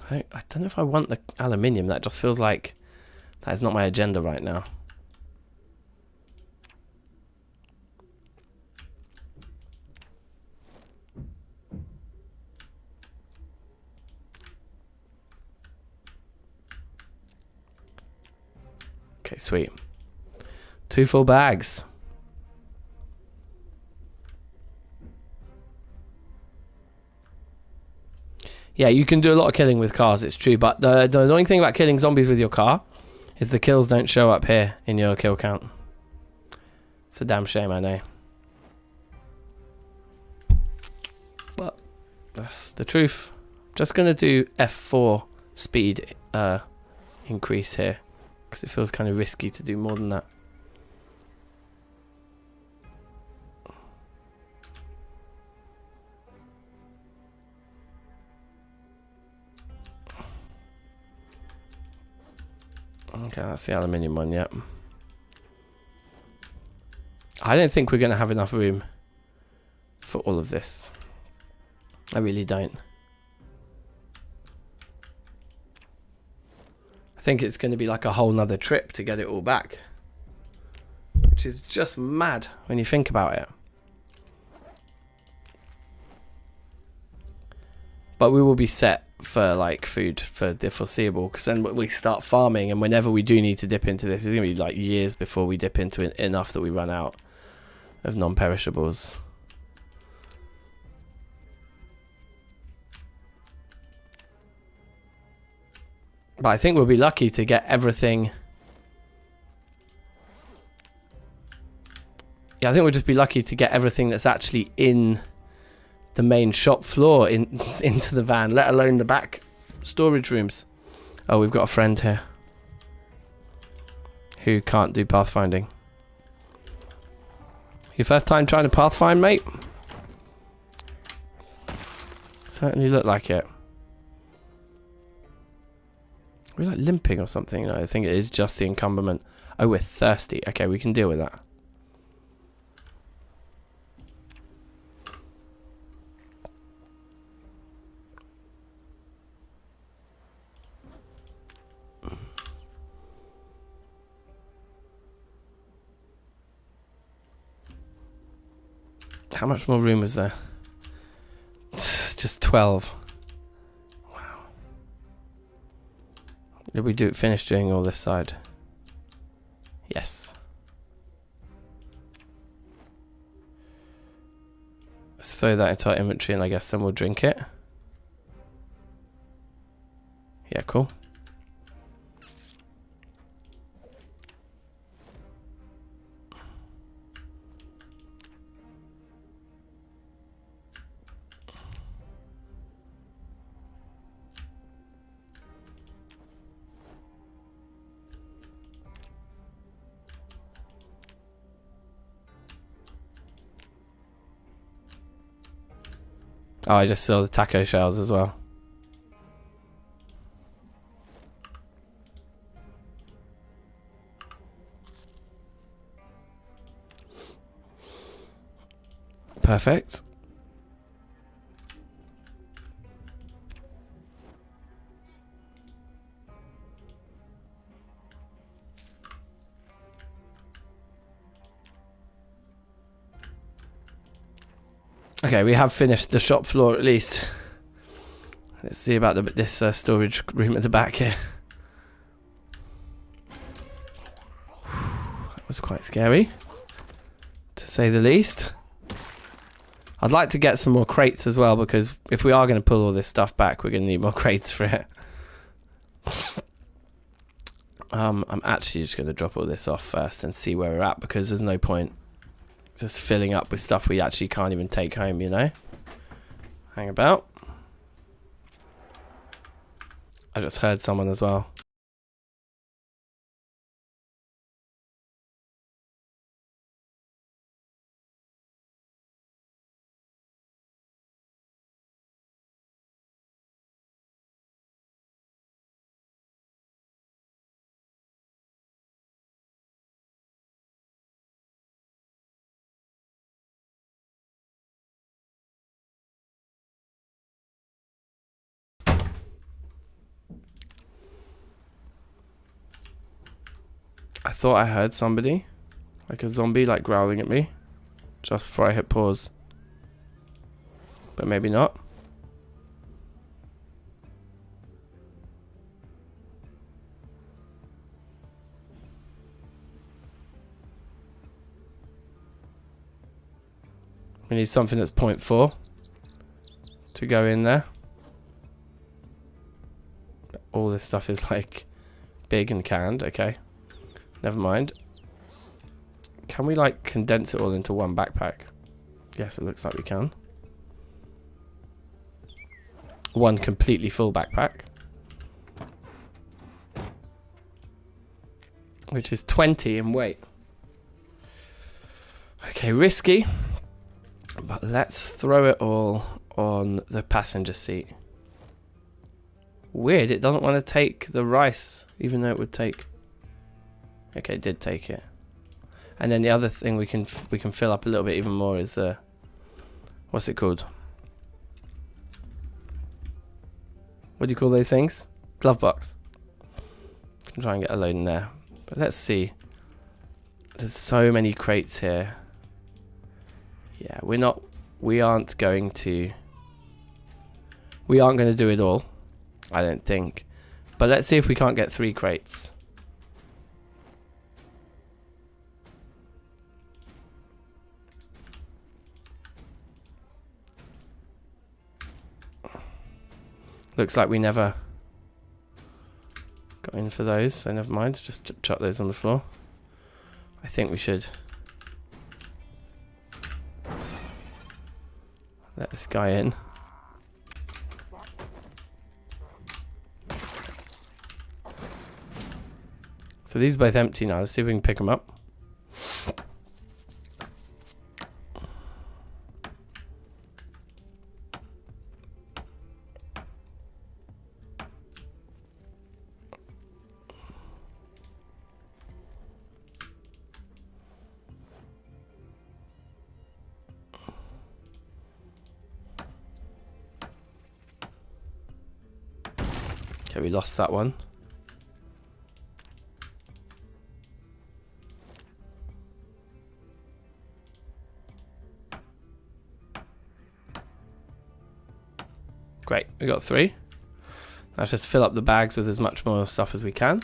A: I don't know if I want the aluminium. That just feels like that is not my agenda right now. Okay, sweet. 2 full bags. Yeah, you can do a lot of killing with cars, it's true, but the annoying thing about killing zombies with your car is the kills don't show up here in your kill count. It's a damn shame, I know. But that's the truth. I'm just going to do F4 speed increase here, because it feels kind of risky to do more than that. Okay, that's the aluminium one, yep. I don't think we're going to have enough room for all of this. I really don't. I think it's going to be like a whole nother trip to get it all back, which is just mad when you think about it. But we will be set for like food for the foreseeable, because then we start farming, and whenever we do need to dip into this, it's going to be like years before we dip into it enough that we run out of non-perishables. But I think we'll be lucky to get everything. Yeah, I think we'll just be lucky to get everything that's actually in the main shop floor into the van, let alone the back storage rooms. Oh, we've got a friend here who can't do pathfinding. Your first time trying to pathfind, mate? Certainly look like it. Are we like limping or something? No, I think it is just the encumberment. Oh, we're thirsty. Okay, we can deal with that. How much more room was there? Just 12. Wow. Did we finish doing all this side? Yes. Let's throw that into our inventory, and I guess then we'll drink it. Yeah, cool. Oh, I just saw the taco shells as well. Perfect. Okay, we have finished the shop floor at least. Let's see about this storage room at the back here. That was quite scary, to say the least. I'd like to get some more crates as well, because if we are going to pull all this stuff back, we're going to need more crates for it. I'm actually just going to drop all this off first and see where we're at, because there's no point just filling up with stuff we actually can't even take home, you know? Hang about. I just heard someone as well. I thought I heard somebody, like a zombie, like growling at me, just before I hit pause. But maybe not. We need something that's 0.4 to go in there. All this stuff is like big and canned, okay. Never mind. Can we like condense it all into one backpack? Yes, it looks like we can. One completely full backpack. Which is 20 in weight. Okay, risky. But let's throw it all on the passenger seat. Weird, it doesn't want to take the rice, even though it would take... Okay, it did take it. And then the other thing we can fill up a little bit even more is the... What's it called? What do you call those things? Glove box. Can try and get a load in there. But let's see. There's so many crates here. Yeah, we aren't going to do it all, I don't think. But let's see if we can't get 3 crates. Looks like we never got in for those, so never mind. Just chuck those on the floor. I think we should let this guy in. So these are both empty now. Let's see if we can pick them up. Okay, we lost that one. Great, we got 3. Let's just fill up the bags with as much more stuff as we can.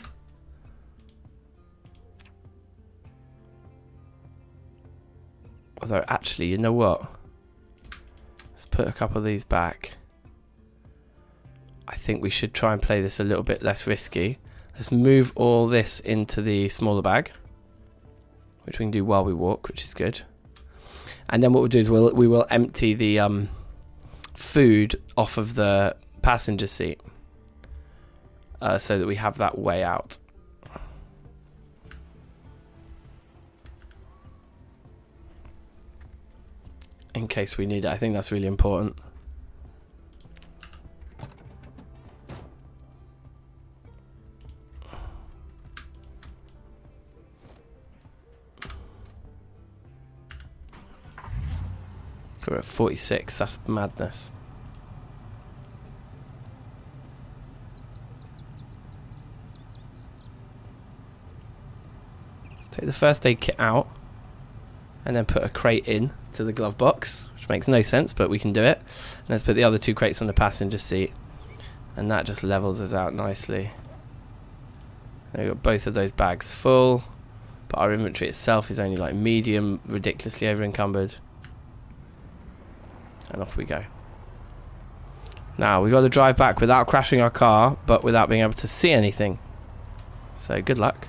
A: Although, actually, you know what? Let's put a couple of these back. I think we should try and play this a little bit less risky. Let's move all this into the smaller bag, which we can do while we walk, which is good. And then what we'll do is we will empty the food off of the passenger seat, so that we have that way out. In case we need it. I think that's really important. We're at 46. That's madness. Let's take the first aid kit out and then put a crate in to the glove box, which makes no sense, but we can do it. And let's put the other 2 crates on the passenger seat, and that just levels us out nicely. And we've got both of those bags full, but our inventory itself is only like medium, ridiculously over encumbered. And off we go. Now we've got to drive back without crashing our car, but without being able to see anything. So good luck.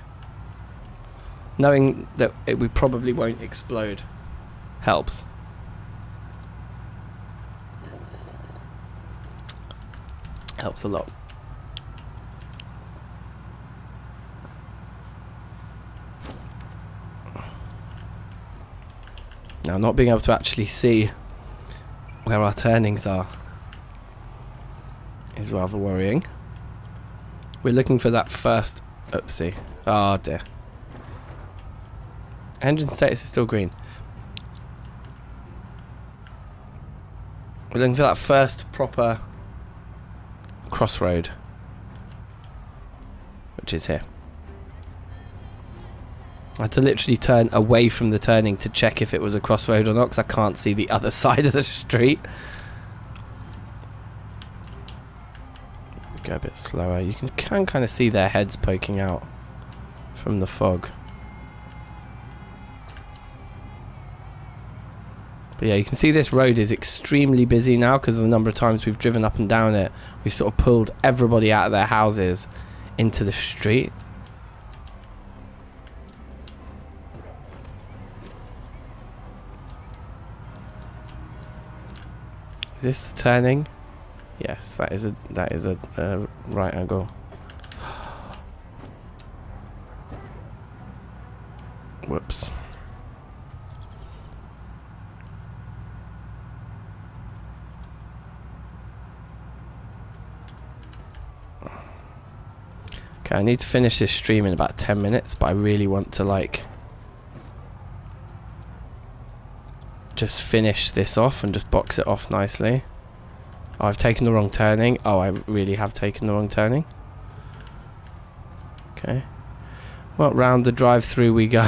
A: Knowing that we probably won't explode helps. Helps a lot. Now, not being able to actually see where our turnings are is rather worrying. We're looking for that first... Oopsie. Oh dear. Engine status is still green. We're looking for that first proper crossroad, which is here. I had to literally turn away from the turning to check if it was a crossroad or not, because I can't see the other side of the street. Go a bit slower. You can kind of see their heads poking out from the fog. But yeah, you can see this road is extremely busy now because of the number of times we've driven up and down it. We've sort of pulled everybody out of their houses into the street. Is this the turning? Yes, that is a right angle. Whoops. Okay, I need to finish this stream in about 10 minutes, but I really want to like just finish this off and just box it off nicely. Oh, I've taken the wrong turning. Oh, I really have taken the wrong turning. Okay. Well, round the drive-through we go.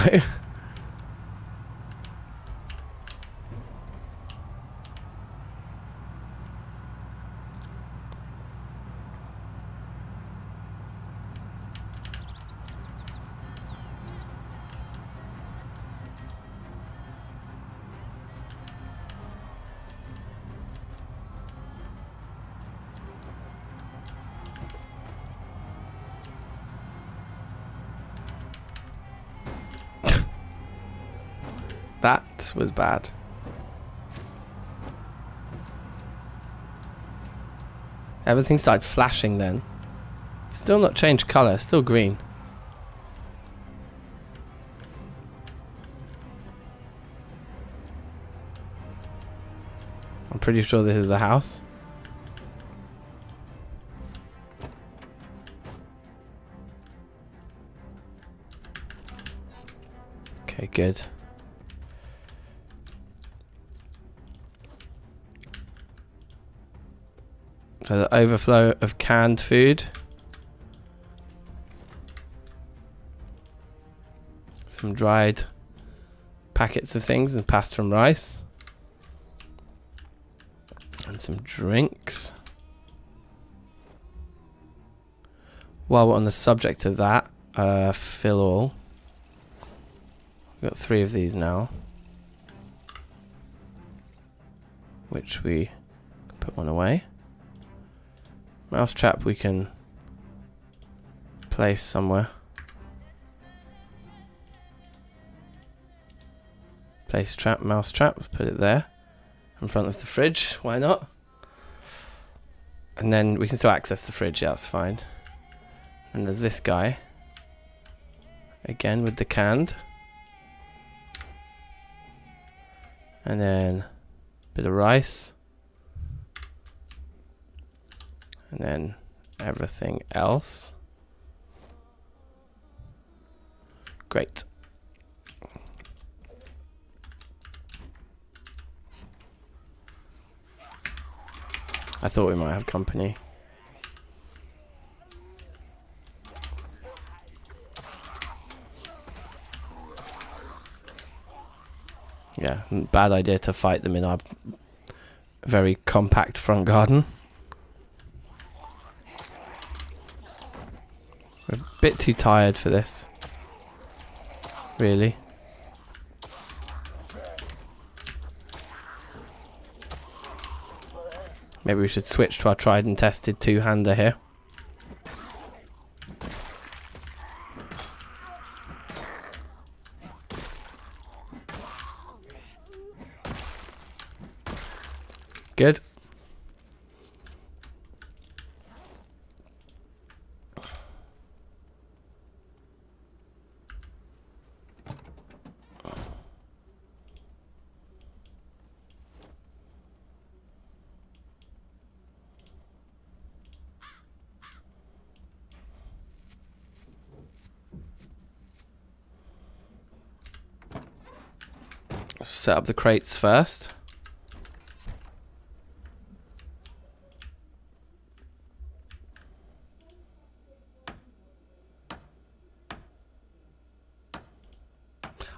A: That was bad. Everything started flashing then. Still not changed colour, still green. I'm pretty sure this is the house. Okay, good. So the overflow of canned food. Some dried packets of things and pasta and rice. And some drinks. While we're on the subject of that, fill all. We've got 3 of these now. Which we can put one away. Mousetrap we can place somewhere. Place trap, mousetrap, put it there in front of the fridge, why not? And then we can still access the fridge, yeah, that's fine. And there's this guy. Again with the canned. And then a bit of rice. And then everything else. Great. I thought we might have company. Yeah, bad idea to fight them in our very compact front garden. We're a bit too tired for this. Really. Maybe we should switch to our tried and tested two-hander here. Good. Set up the crates first.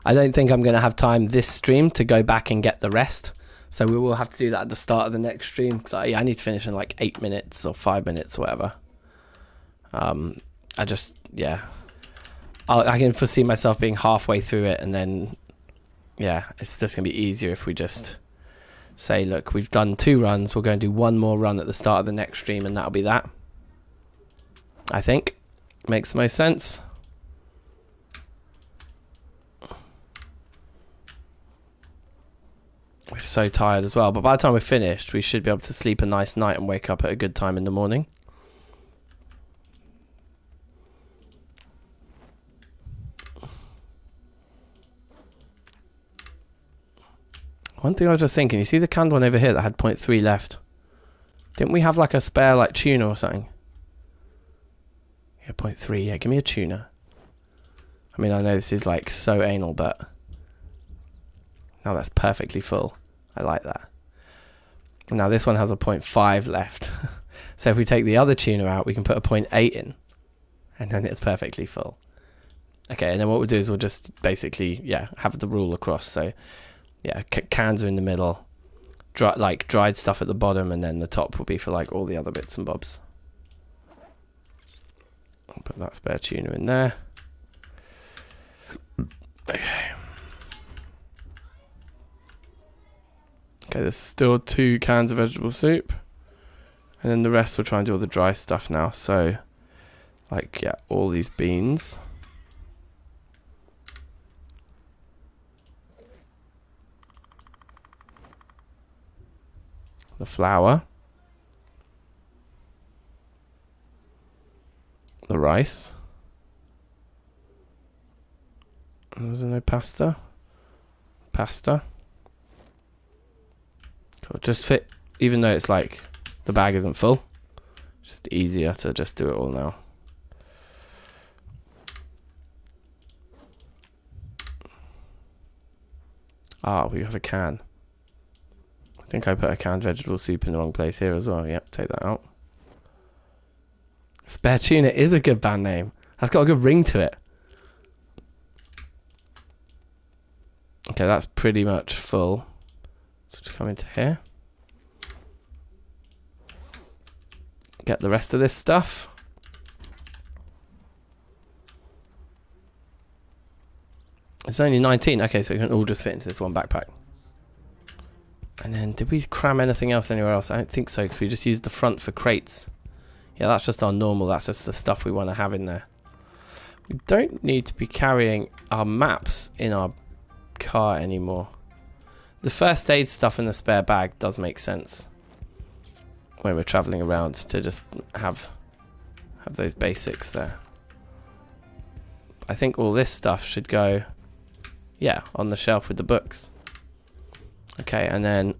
A: I don't think I'm going to have time this stream to go back and get the rest. So we will have to do that at the start of the next stream. Because I need to finish in like 8 minutes or 5 minutes or whatever. Yeah. I can foresee myself being halfway through it and then, yeah, it's just going to be easier if we just say, look, we've done 2 runs. We're going to do 1 more run at the start of the next stream and that'll be that. I think. Makes the most sense. We're so tired as well, but by the time we're finished, we should be able to sleep a nice night and wake up at a good time in the morning. One thing I was just thinking, you see the canned one over here that had 0.3 left? Didn't we have like a spare like tuna or something? Yeah, 0.3, yeah, give me a tuna. I mean, I know this is like so anal, but now that's perfectly full. I like that. Now this one has a 0.5 left. So if we take the other tuna out, we can put a 0.8 in. And then it's perfectly full. Okay, and then what we'll do is we'll just basically, yeah, have the rule across. So, yeah, cans are in the middle. Dried stuff at the bottom, and then the top will be for like all the other bits and bobs. I'll put that spare tuna in there. Okay. Okay, there's still 2 cans of vegetable soup. And then the rest we'll try and do all the dry stuff now. So, like, yeah, all these beans. The flour. The rice. Was there no pasta? Pasta. Cool. Just fit, even though it's like the bag isn't full. It's just easier to just do it all now. Ah, we have a can. I think I put a canned vegetable soup in the wrong place here as well. Yep, take that out. Spare Tuna is a good band name. That's got a good ring to it. Okay, that's pretty much full. So just come into here. Get the rest of this stuff. It's only 19. Okay, so it can all just fit into this one backpack. And then, did we cram anything else anywhere else? I don't think so, because we just used the front for crates. Yeah, that's just our normal. That's just the stuff we want to have in there. We don't need to be carrying our maps in our car anymore. The first aid stuff in the spare bag does make sense when we're traveling around to just have those basics there. I think all this stuff should go, yeah, on the shelf with the books. Okay, and then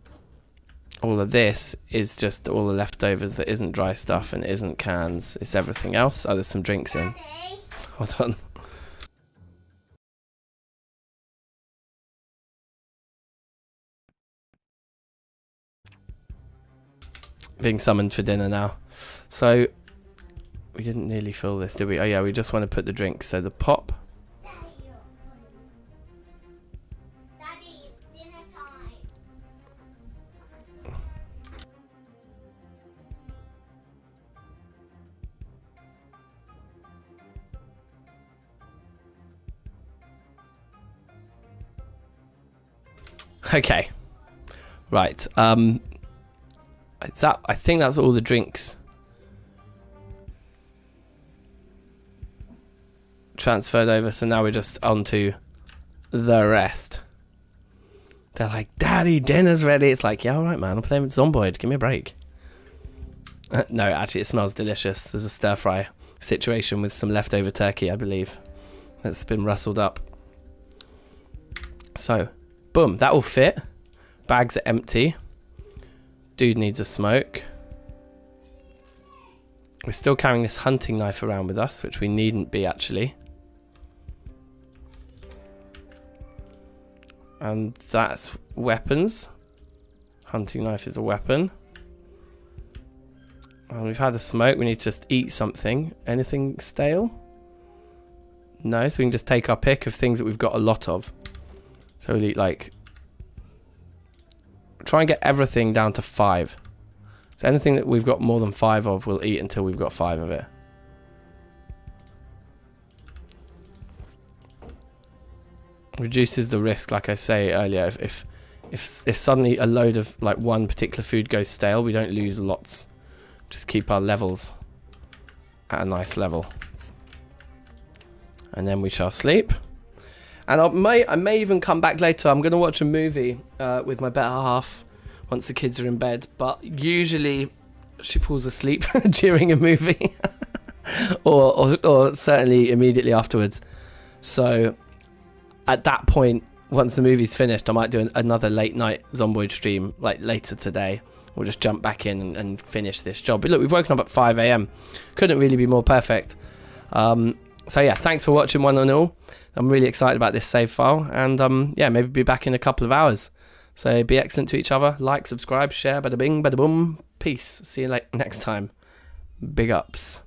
A: all of this is just all the leftovers that isn't dry stuff and isn't cans. It's everything else. Oh, there's some drinks in. Hold on. being summoned for dinner now. So we didn't nearly fill this, did we? Oh yeah, we just want to put the drinks. So the pop.
B: Daddy, it's dinner time.
A: Okay. Right. I think that's all the drinks transferred over, so now we're just on to the rest. They're like, Daddy, dinner's ready. It's like, yeah, alright man, I'm playing with Zomboid, give me a break. No, actually it smells delicious. There's a stir fry situation with some leftover turkey, I believe, that's been rustled up. So boom, that will fit. Bags are empty. Dude needs a smoke. We're still carrying this hunting knife around with us, which we needn't be actually. And that's weapons. Hunting knife is a weapon. And we've had a smoke. We need to just eat something. Anything stale? No, so we can just take our pick of things that we've got a lot of. So we'll eat like... Try and get everything down to 5. So anything that we've got more than 5 of, we'll eat until we've got 5 of it. Reduces the risk, like I say earlier. If suddenly a load of like one particular food goes stale, we don't lose lots. Just keep our levels at a nice level. And then we shall sleep. And I may even come back later. I'm going to watch a movie with my better half once the kids are in bed. But usually she falls asleep during a movie. or certainly immediately afterwards. So at that point, once the movie's finished, I might do another late night Zomboid stream like later today. We'll just jump back in and finish this job. But look, we've woken up at 5 AM. Couldn't really be more perfect. So yeah, thanks for watching one and all. I'm really excited about this save file, and yeah, maybe be back in a couple of hours. So be excellent to each other, like, subscribe, share, bada bing, bada boom, peace. See you next time. Big ups.